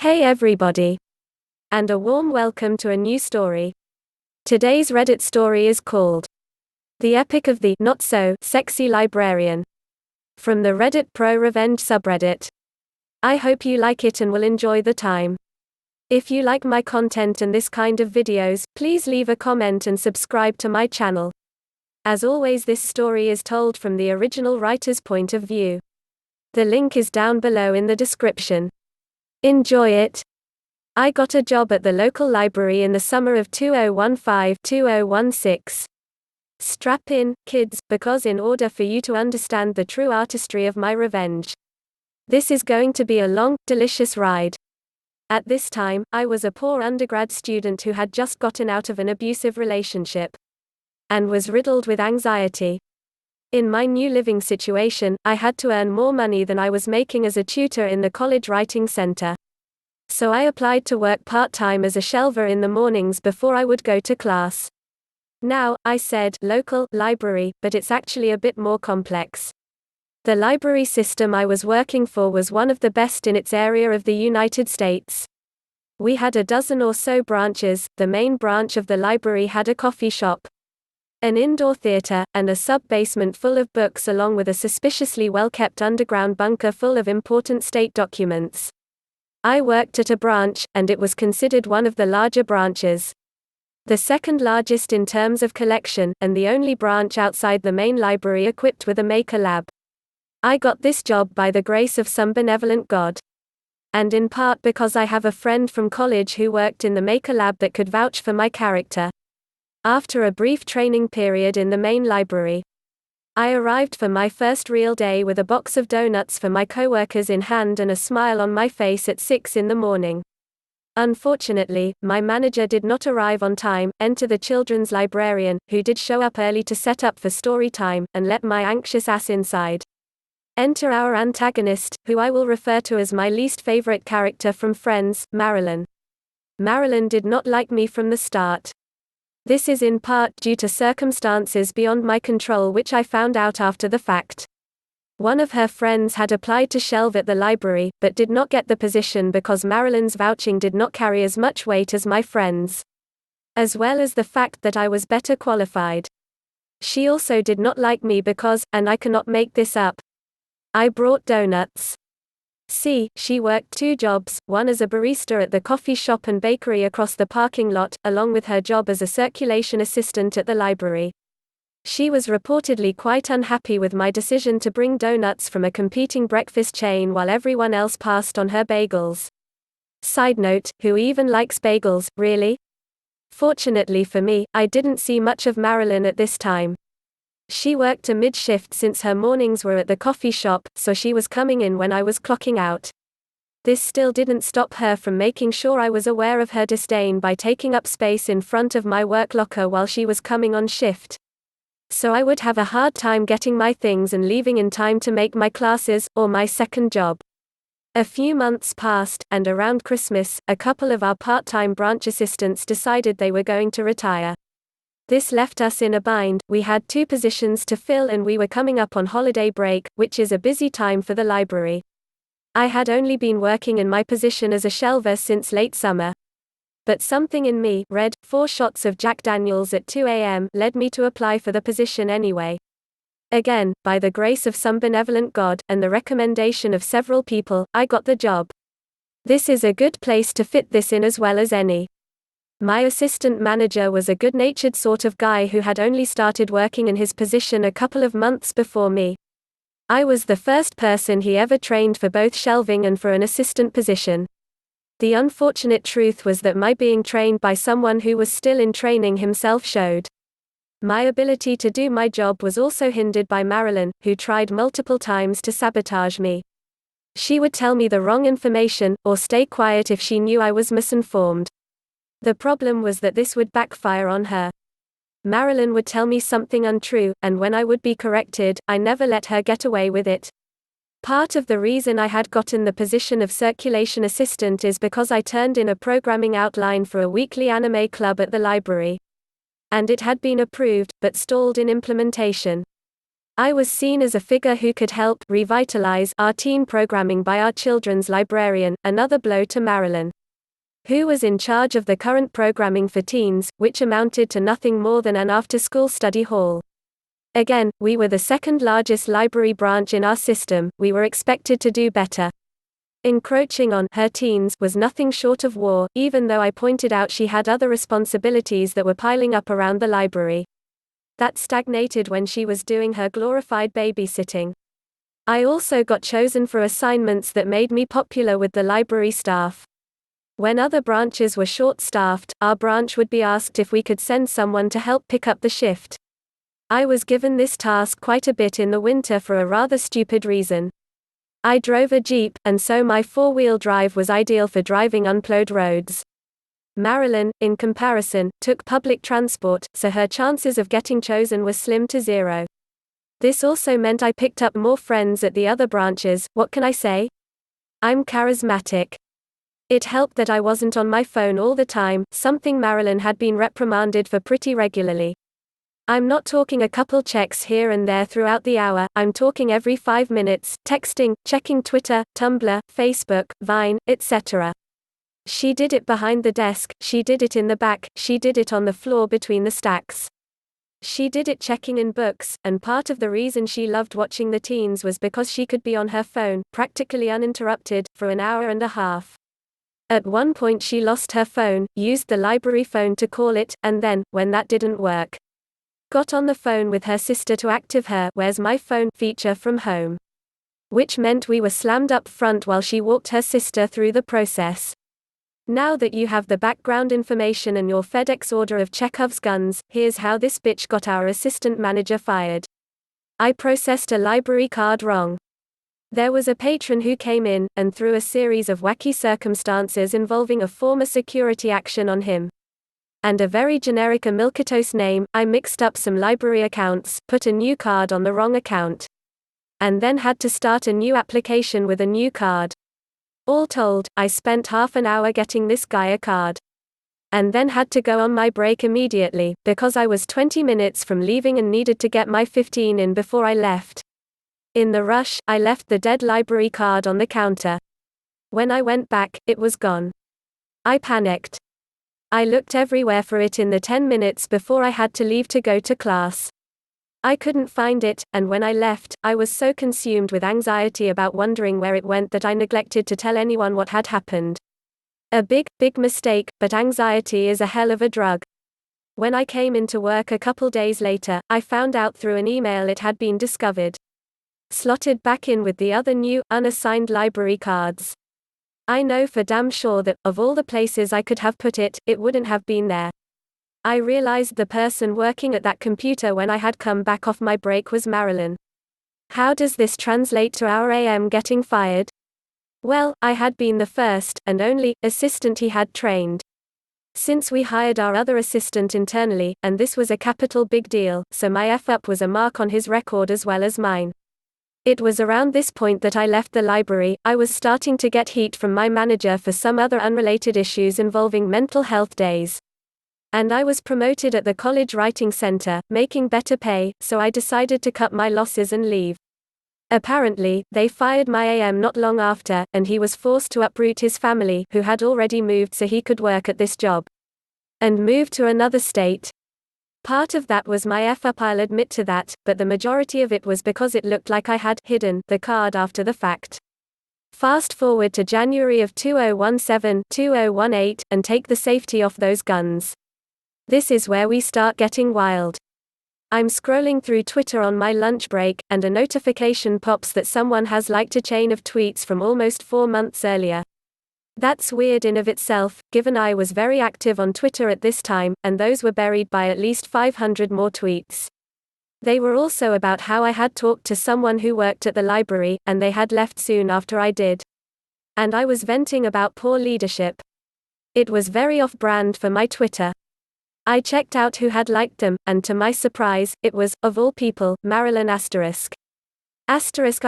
Hey everybody, and a warm welcome to a new story. Today's Reddit story is called The Epic of the Not-So-Sexy Librarian, from the Reddit PROREVENGE subreddit. I hope you like it and will enjoy the time. If you like my content and this kind of videos, please leave a comment and subscribe to my channel. As always, this story is told from the original writer's point of view. The link is down below in the description. Enjoy it. I got a job at the local library in the summer of 2015-2016. Strap in, kids, because in order for you to understand the true artistry of my revenge, this is going to be a long, delicious ride. At this time, I was a poor undergrad student who had just gotten out of an abusive relationship and was riddled with anxiety. In my new living situation, I had to earn more money than I was making as a tutor in the college writing center. So I applied to work part-time as a shelver in the mornings before I would go to class. Now, I said local library, but it's actually a bit more complex. The library system I was working for was one of the best in its area of the United States. We had a dozen or so branches. The main branch of the library had a coffee shop, an indoor theater, and a sub-basement full of books, along with a suspiciously well-kept underground bunker full of important state documents. I worked at a branch, and it was considered one of the larger branches. The second largest in terms of collection, and the only branch outside the main library equipped with a maker lab. I got this job by the grace of some benevolent God. And in part because I have a friend from college who worked in the maker lab that could vouch for my character. After a brief training period in the main library, I arrived for my first real day with a box of donuts for my coworkers in hand and a smile on my face at 6 in the morning. Unfortunately, my manager did not arrive on time. Enter the children's librarian, who did show up early to set up for story time, and let my anxious ass inside. Enter our antagonist, who I will refer to as my least favorite character from Friends, Marilyn. Marilyn did not like me from the start. This is in part due to circumstances beyond my control, which I found out after the fact. One of her friends had applied to shelve at the library, but did not get the position because Marilyn's vouching did not carry as much weight as my friend's, as well as the fact that I was better qualified. She also did not like me because, and I cannot make this up, I brought donuts. See, she worked 2 jobs, one as a barista at the coffee shop and bakery across the parking lot, along with her job as a circulation assistant at the library. She was reportedly quite unhappy with my decision to bring donuts from a competing breakfast chain while everyone else passed on her bagels. Side note, who even likes bagels, really? Fortunately for me, I didn't see much of Marilyn at this time. She worked a mid-shift since her mornings were at the coffee shop, so she was coming in when I was clocking out. This still didn't stop her from making sure I was aware of her disdain by taking up space in front of my work locker while she was coming on shift. So I would have a hard time getting my things and leaving in time to make my classes, or my second job. A few months passed, and around Christmas, a couple of our part-time branch assistants decided they were going to retire. This left us in a bind. We had 2 positions to fill and we were coming up on holiday break, which is a busy time for the library. I had only been working in my position as a shelver since late summer. But something in me read 4 shots of Jack Daniels at 2 a.m. led me to apply for the position anyway. Again, by the grace of some benevolent God, and the recommendation of several people, I got the job. This is a good place to fit this in as well as any. My assistant manager was a good-natured sort of guy who had only started working in his position a couple of months before me. I was the first person he ever trained for both shelving and for an assistant position. The unfortunate truth was that my being trained by someone who was still in training himself showed. My ability to do my job was also hindered by Marilyn, who tried multiple times to sabotage me. She would tell me the wrong information, or stay quiet if she knew I was misinformed. The problem was that this would backfire on her. Marilyn would tell me something untrue, and when I would be corrected, I never let her get away with it. Part of the reason I had gotten the position of circulation assistant is because I turned in a programming outline for a weekly anime club at the library. And it had been approved, but stalled in implementation. I was seen as a figure who could help revitalize our teen programming by our children's librarian, another blow to Marilyn, who was in charge of the current programming for teens, which amounted to nothing more than an after-school study hall. Again, we were the second largest library branch in our system, we were expected to do better. Encroaching on her teens was nothing short of war, even though I pointed out she had other responsibilities that were piling up around the library. That stagnated when she was doing her glorified babysitting. I also got chosen for assignments that made me popular with the library staff. When other branches were short-staffed, our branch would be asked if we could send someone to help pick up the shift. I was given this task quite a bit in the winter for a rather stupid reason. I drove a Jeep, and so my four-wheel drive was ideal for driving unplowed roads. Marilyn, in comparison, took public transport, so her chances of getting chosen were slim to zero. This also meant I picked up more friends at the other branches. What can I say? I'm charismatic. It helped that I wasn't on my phone all the time, something Marilyn had been reprimanded for pretty regularly. I'm not talking a couple checks here and there throughout the hour, I'm talking every 5 minutes, texting, checking Twitter, Tumblr, Facebook, Vine, etc. She did it behind the desk, she did it in the back, she did it on the floor between the stacks. She did it checking in books, and part of the reason she loved watching the teens was because she could be on her phone, practically uninterrupted, for an hour and a half. At one point she lost her phone, used the library phone to call it, and then, when that didn't work, got on the phone with her sister to active her "Where's my phone" feature from home. Which meant we were slammed up front while she walked her sister through the process. Now that you have the background information and your FedEx order of Chekhov's guns, here's how this bitch got our assistant manager fired. I processed a library card wrong. There was a patron who came in, and through a series of wacky circumstances involving a former security action on him and a very generic Amilcatos name, I mixed up some library accounts, put a new card on the wrong account, and then had to start a new application with a new card. All told, I spent half an hour getting this guy a card. And then had to go on my break immediately, because I was 20 minutes from leaving and needed to get my 15 in before I left. In the rush, I left the dead library card on the counter. When I went back, it was gone. I panicked. I looked everywhere for it in the 10 minutes before I had to leave to go to class. I couldn't find it, and when I left, I was so consumed with anxiety about wondering where it went that I neglected to tell anyone what had happened. A big mistake, but anxiety is a hell of a drug. When I came into work a couple days later, I found out through an email it had been discovered. Slotted back in with the other new, unassigned library cards. I know for damn sure that, of all the places I could have put it, it wouldn't have been there. I realized the person working at that computer when I had come back off my break was Marilyn. How does this translate to our AM getting fired? Well, I had been the first, and only, assistant he had trained. Since we hired our other assistant internally, and this was a capital big deal, so my F-up was a mark on his record as well as mine. It was around this point that I left the library. I was starting to get heat from my manager for some other unrelated issues involving mental health days. And I was promoted at the college writing center, making better pay, so I decided to cut my losses and leave. Apparently, they fired my AM not long after, and he was forced to uproot his family, who had already moved so he could work at this job, and move to another state. Part of that was my F-up, I'll admit to that, but the majority of it was because it looked like I had hidden the card after the fact. Fast forward to January of 2017-2018, and take the safety off those guns. This is where we start getting wild. I'm scrolling through Twitter on my lunch break, and a notification pops that someone has liked a chain of tweets from almost 4 months earlier. That's weird in of itself, given I was very active on Twitter at this time, and those were buried by at least 500 more tweets. They were also about how I had talked to someone who worked at the library, and they had left soon after I did. And I was venting about poor leadership. It was very off-brand for my Twitter. I checked out who had liked them, and to my surprise, it was, of all people, Marilyn ***. I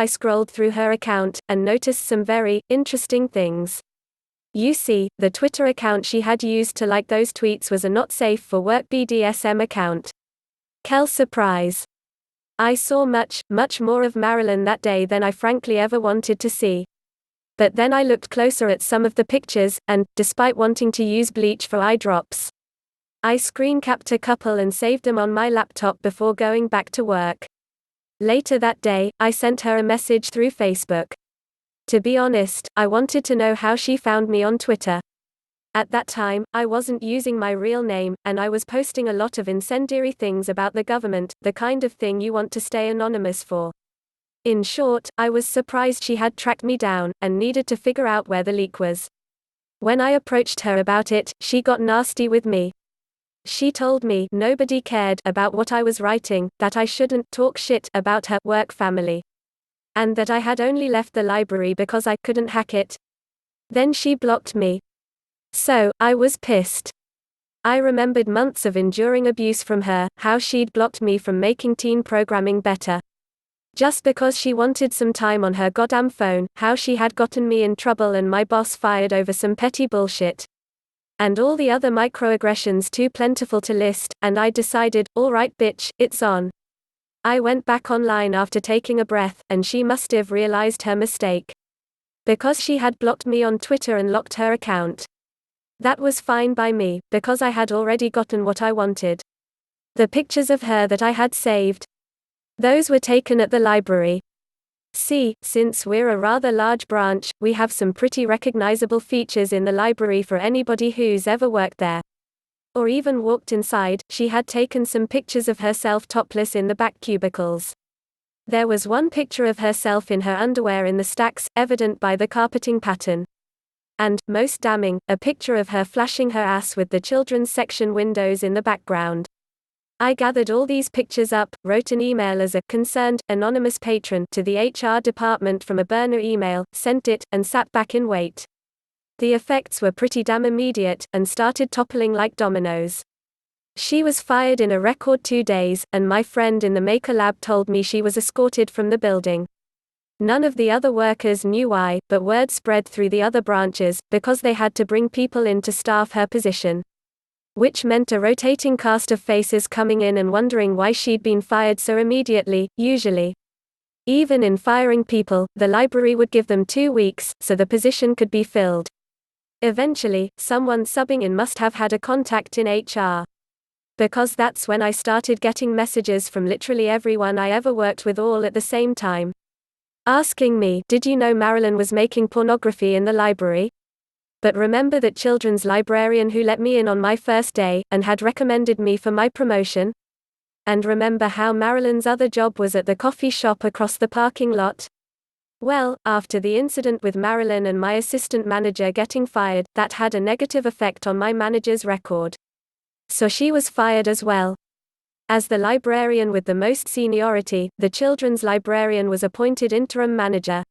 scrolled through her account, and noticed some very interesting things. You see, the Twitter account she had used to like those tweets was a not safe for work BDSM account. Kel surprise. I saw much, much more of Marilyn that day than I frankly ever wanted to see. But then I looked closer at some of the pictures, and, despite wanting to use bleach for eye drops, I screen capped a couple and saved them on my laptop before going back to work. Later that day, I sent her a message through Facebook. To be honest, I wanted to know how she found me on Twitter. At that time, I wasn't using my real name, and I was posting a lot of incendiary things about the government, the kind of thing you want to stay anonymous for. In short, I was surprised she had tracked me down, and needed to figure out where the leak was. When I approached her about it, she got nasty with me. She told me nobody cared about what I was writing, that I shouldn't talk shit about her work family, and that I had only left the library because I couldn't hack it. Then she blocked me. So, I was pissed. I remembered months of enduring abuse from her, how she'd blocked me from making teen programming better, just because she wanted some time on her goddamn phone, how she had gotten me in trouble and my boss fired over some petty bullshit, and all the other microaggressions too plentiful to list, and I decided, alright bitch, it's on. I went back online after taking a breath, and she must have realized her mistake, because she had blocked me on Twitter and locked her account. That was fine by me, because I had already gotten what I wanted. The pictures of her that I had saved, those were taken at the library. See, since we're a rather large branch, we have some pretty recognizable features in the library for anybody who's ever worked there, or even walked inside. She had taken some pictures of herself topless in the back cubicles. There was one picture of herself in her underwear in the stacks, evident by the carpeting pattern. And, most damning, a picture of her flashing her ass with the children's section windows in the background. I gathered all these pictures up, wrote an email as a concerned, anonymous patron to the HR department from a burner email, sent it, and sat back in wait. The effects were pretty damn immediate, and started toppling like dominoes. She was fired in a record 2 days, and my friend in the Maker Lab told me she was escorted from the building. None of the other workers knew why, but word spread through the other branches, because they had to bring people in to staff her position. Which meant a rotating cast of faces coming in and wondering why she'd been fired so immediately. Usually, even in firing people, the library would give them 2 weeks, so the position could be filled. Eventually, someone subbing in must have had a contact in HR. Because that's when I started getting messages from literally everyone I ever worked with all at the same time, asking me, did you know Marilyn was making pornography in the library? But remember that children's librarian who let me in on my first day, and had recommended me for my promotion? And remember how Marilyn's other job was at the coffee shop across the parking lot? Well, after the incident with Marilyn and my assistant manager getting fired, that had a negative effect on my manager's record. So she was fired as well. As the librarian with the most seniority, the children's librarian was appointed interim manager.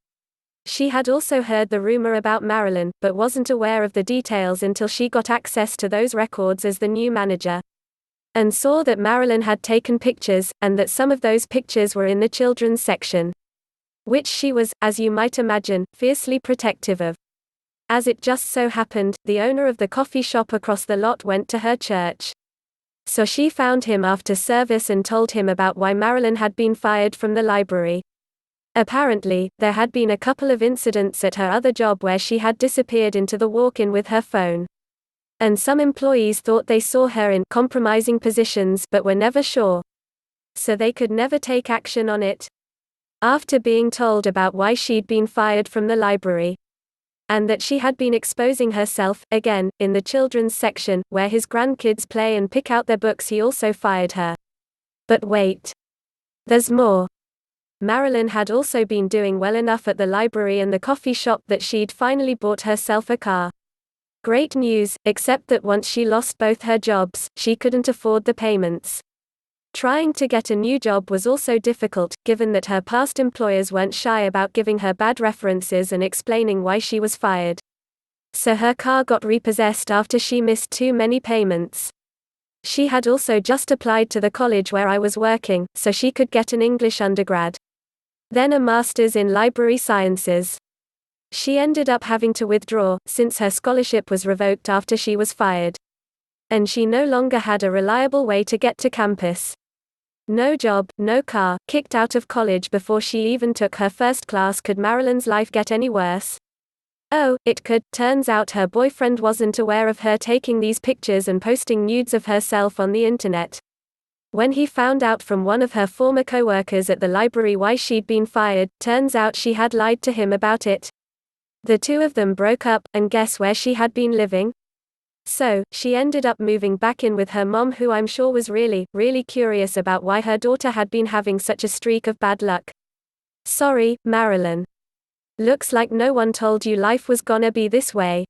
She had also heard the rumor about Marilyn, but wasn't aware of the details until she got access to those records as the new manager, and saw that Marilyn had taken pictures, and that some of those pictures were in the children's section, which she was, as you might imagine, fiercely protective of. As it just so happened, the owner of the coffee shop across the lot went to her church. So she found him after service and told him about why Marilyn had been fired from the library. Apparently, there had been a couple of incidents at her other job where she had disappeared into the walk-in with her phone. And some employees thought they saw her in compromising positions but were never sure. So they could never take action on it. After being told about why she'd been fired from the library, and that she had been exposing herself, again, in the children's section, where his grandkids play and pick out their books, he also fired her. But wait. There's more. Marilyn had also been doing well enough at the library and the coffee shop that she'd finally bought herself a car. Great news, except that once she lost both her jobs, she couldn't afford the payments. Trying to get a new job was also difficult, given that her past employers weren't shy about giving her bad references and explaining why she was fired. So her car got repossessed after she missed too many payments. She had also just applied to the college where I was working, so she could get an English undergrad, then a master's in library sciences. She ended up having to withdraw, since her scholarship was revoked after she was fired, and she no longer had a reliable way to get to campus. No job, no car, kicked out of college before she even took her first class. Could Marilyn's life get any worse? Oh, it could. Turns out her boyfriend wasn't aware of her taking these pictures and posting nudes of herself on the internet. When he found out from one of her former co-workers at the library why she'd been fired, turns out she had lied to him about it. The two of them broke up, and guess where she had been living? So, she ended up moving back in with her mom, who I'm sure was really, really curious about why her daughter had been having such a streak of bad luck. Sorry, Marilyn. Looks like no one told you life was gonna be this way.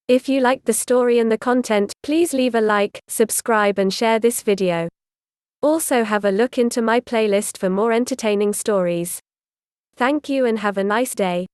If you liked the story and the content, please leave a like, subscribe and share this video. Also have a look into my playlist for more entertaining stories. Thank you and have a nice day.